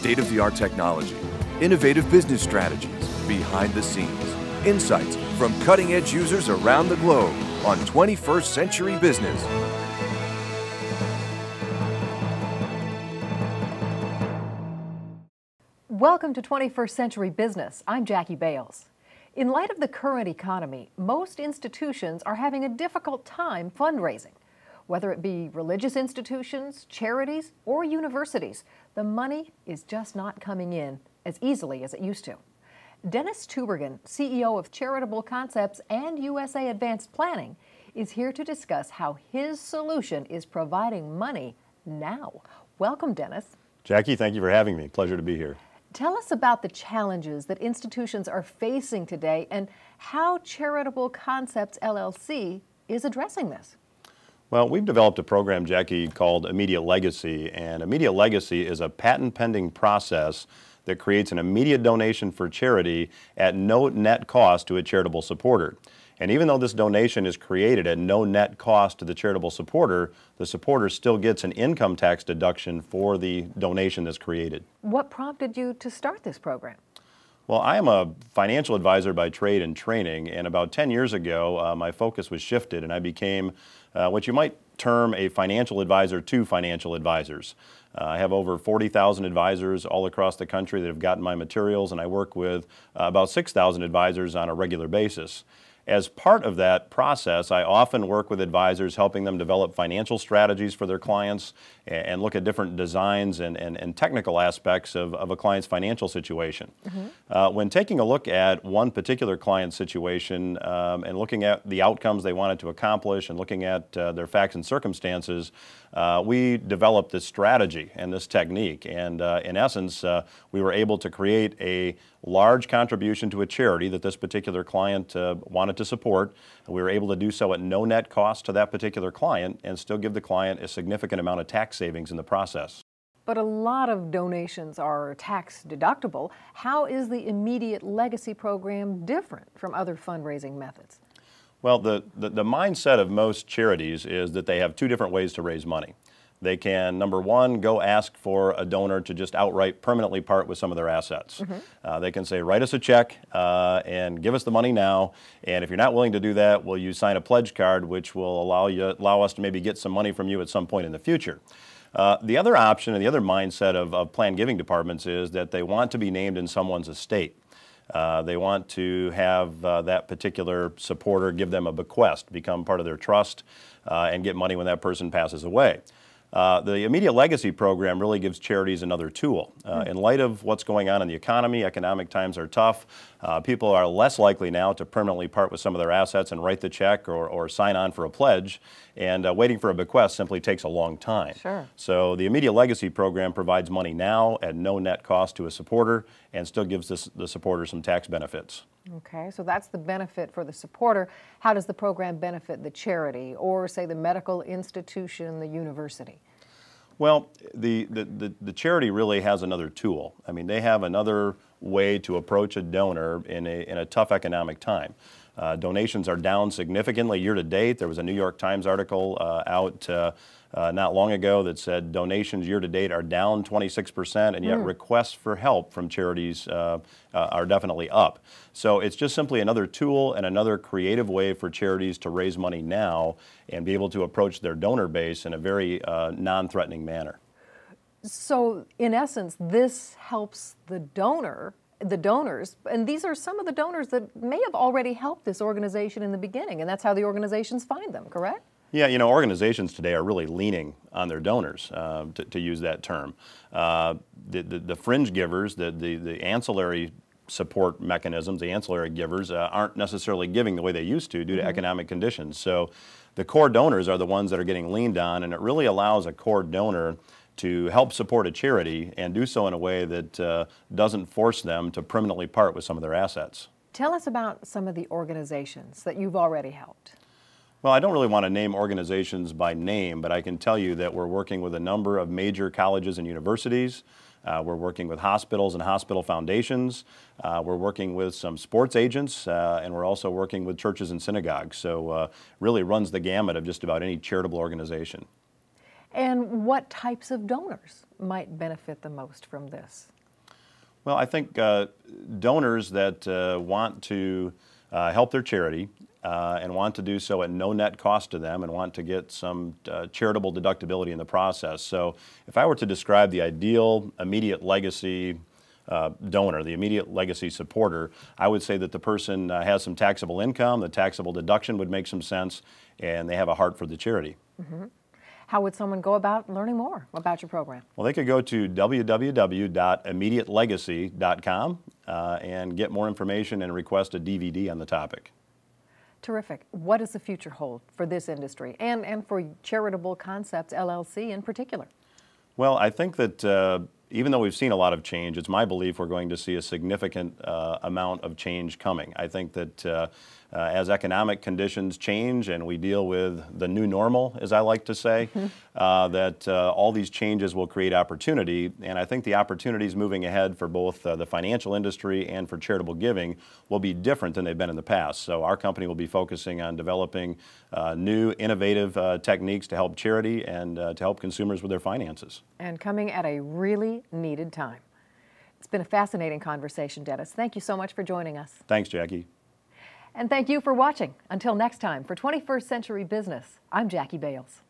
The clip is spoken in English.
State-of-the-art technology, innovative business strategies, behind the scenes, insights from cutting-edge users around the globe on 21st Century Business. Welcome to 21st Century Business. I'm Jackie Bales. In light of the current economy, most institutions are having a difficult time fundraising. Whether it be religious institutions, charities, or universities, the money is just not coming in as easily as it used to. Dennis Tubergen, CEO of Charitable Concepts and USA Advanced Planning, is here to discuss how his solution is providing money now. Welcome, Dennis. Jackie, thank you for having me. Pleasure to be here. Tell us about the challenges that institutions are facing today and how Charitable Concepts LLC is addressing this. Well, we've developed a program, Jackie, called Immediate Legacy, and Immediate Legacy is a patent-pending process that creates an immediate donation for charity at no net cost to a charitable supporter. And even though this donation is created at no net cost to the charitable supporter, the supporter still gets an income tax deduction for the donation that's created. What prompted you to start this program? Well, I am a financial advisor by trade and training, and about 10 years ago, my focus was shifted and I became what you might term a financial advisor to financial advisors. I have over 40,000 advisors all across the country that have gotten my materials, and I work with about 6,000 advisors on a regular basis. As part of that process, I often work with advisors helping them develop financial strategies for their clients and look at different designs and technical aspects of a client's financial situation. When taking a look at one particular client's situation and looking at the outcomes they wanted to accomplish and looking at their facts and circumstances, we developed this strategy and this technique. And in essence, we were able to create a large contribution to a charity that this particular client wanted to support. We were able to do so at no net cost to that particular client and still give the client a significant amount of tax savings in the process. But a lot of donations are tax deductible. How is the Immediate Legacy program different from other fundraising methods? Well, the mindset of most charities is that they have two different ways to raise money. They can, number one, go ask for a donor to just outright permanently part with some of their assets. They can say, write us a check and give us the money now, and if you're not willing to do that, will you sign a pledge card which will allow us to maybe get some money from you at some point in the future. The other option and the other mindset of planned giving departments is that they want to be named in someone's estate. They want to have that particular supporter give them a bequest, become part of their trust, and get money when that person passes away. The Immediate Legacy program really gives charities another tool. In light of what's going on in the economy, economic times are tough. People are less likely now to permanently part with some of their assets and write the check or sign on for a pledge, and waiting for a bequest simply takes a long time. Sure. So the Immediate Legacy program provides money now at no net cost to a supporter and still gives the supporter some tax benefits. Okay, so that's the benefit for the supporter. How does the program benefit the charity or, say, the medical institution, the university? Well, the charity really has another tool. I mean, they have another way to approach a donor in a tough economic time. Donations are down significantly year to date. There was a New York Times article out not long ago that said donations year to date are down 26%, and yet requests for help from charities are definitely up. So it's just simply another tool and another creative way for charities to raise money now and be able to approach their donor base in a very non-threatening manner. So in essence, this helps the donors, and these are some of the donors that may have already helped this organization in the beginning, and that's how the organizations find them, correct? Yeah, you know, organizations today are really leaning on their donors, to use that term. The fringe givers, the ancillary support mechanisms, the ancillary givers, aren't necessarily giving the way they used to due to economic conditions. So the core donors are the ones that are getting leaned on, and it really allows a core donor to help support a charity and do so in a way that doesn't force them to permanently part with some of their assets. Tell us about some of the organizations that you've already helped. Well, I don't really want to name organizations by name, but I can tell you that we're working with a number of major colleges and universities. We're working with hospitals and hospital foundations. We're working with some sports agents, and we're also working with churches and synagogues. So really runs the gamut of just about any charitable organization. And what types of donors might benefit the most from this? Well, I think donors that want to help their charity and want to do so at no net cost to them and want to get some charitable deductibility in the process. So if I were to describe the ideal immediate legacy donor, the immediate legacy supporter, I would say that the person has some taxable income, the taxable deduction would make some sense, and they have a heart for the charity. Mm-hmm. How would someone go about learning more about your program? Well, they could go to www.immediatelegacy.com and get more information and request a DVD on the topic. Terrific. What does the future hold for this industry and for Charitable Concepts, LLC in particular? Well, I think that even though we've seen a lot of change, it's my belief we're going to see a significant amount of change coming. I think that as economic conditions change and we deal with the new normal, as I like to say, that all these changes will create opportunity. And I think the opportunities moving ahead for both the financial industry and for charitable giving will be different than they've been in the past. So our company will be focusing on developing new, innovative techniques to help charity and to help consumers with their finances. And coming at a really needed time. It's been a fascinating conversation, Dennis. Thank you so much for joining us. Thanks, Jackie. And thank you for watching. Until next time, for 21st Century Business, I'm Jackie Bales.